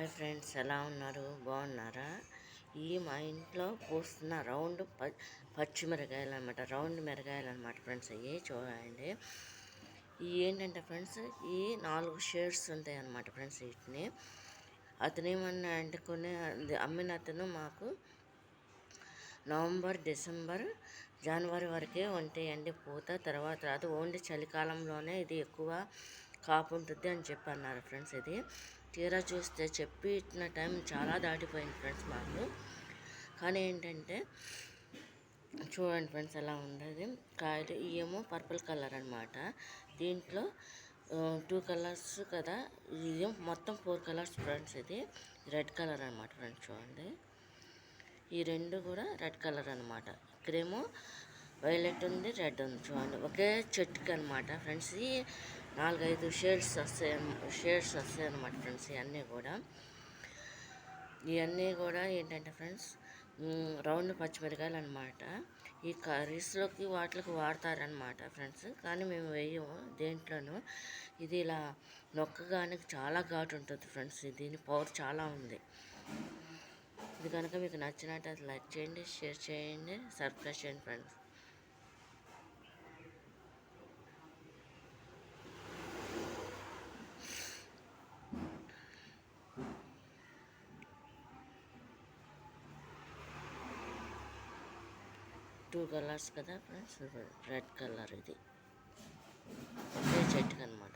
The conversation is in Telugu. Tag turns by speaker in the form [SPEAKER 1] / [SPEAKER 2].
[SPEAKER 1] హాయ్ ఫ్రెండ్స్, ఎలా ఉన్నారు? బాగున్నారా? మా ఇంట్లో పూస్తున్న రౌండ్ పచ్చిమిరకాయలు అనమాట, రౌండ్ మిరకాయలు అనమాట ఫ్రెండ్స్. అవి చూడండి. ఏంటంటే ఫ్రెండ్స్, ఈ 4 షేడ్స్ ఉంటాయి అన్నమాట ఫ్రెండ్స్. వీటిని అతను ఏమన్నా అంటే అమ్మిన అతను మాకు నవంబర్, డిసెంబర్, జనవరి వరకే ఉంటాయండి పూత. తర్వాత ఓన్లీ చలికాలంలోనే ఇది ఎక్కువ కాపు ఉంటుంది అని చెప్పి అన్నారు ఫ్రెండ్స్. ఇది తీరా చూస్తే చెప్పిన టైం చాలా దాటిపోయింది ఫ్రెండ్స్ మాకు. కానీ ఏంటంటే చూడండి ఫ్రెండ్స్, ఎలా ఉండదు కాయలు. ఇవేమో పర్పుల్ కలర్ అనమాట. దీంట్లో 2 కలర్స్ కదా, ఇది మొత్తం 4 కలర్స్ ఫ్రెండ్స్. ఇది రెడ్ కలర్ అనమాట ఫ్రెండ్స్. చూడండి, ఈ రెండు కూడా రెడ్ కలర్ అనమాట. ఇక్కడేమో వైలెట్ ఉంది, రెడ్ ఉంది. చూడండి, ఒకే చెట్టుకి అనమాట ఫ్రెండ్స్. ఈ 4-5 షేడ్స్ వస్తాయి అనమాట ఫ్రెండ్స్. ఇవన్నీ కూడా ఏంటంటే ఫ్రెండ్స్, రౌండ్ పచ్చిమిరకాయలు అనమాట. ఈ కర్రీస్లోకి వాటికి వాడతారనమాట ఫ్రెండ్స్. కానీ మేము వేయము దేంట్లోనూ. ఇది ఇలా నొక్కగానికి చాలా ఘాటు ఉంటుంది ఫ్రెండ్స్. దీని పవర్ చాలా ఉంది. ఇది కనుక మీకు నచ్చినట్టు లైక్ చేయండి, షేర్ చేయండి, సబ్స్క్రైబ్ చేయండి ఫ్రెండ్స్. టూ కలర్స్ కదా ఫ్రెండ్స్, రెడ్ కలర్. ఇది ఒకే చెట్టుకు అనమాట.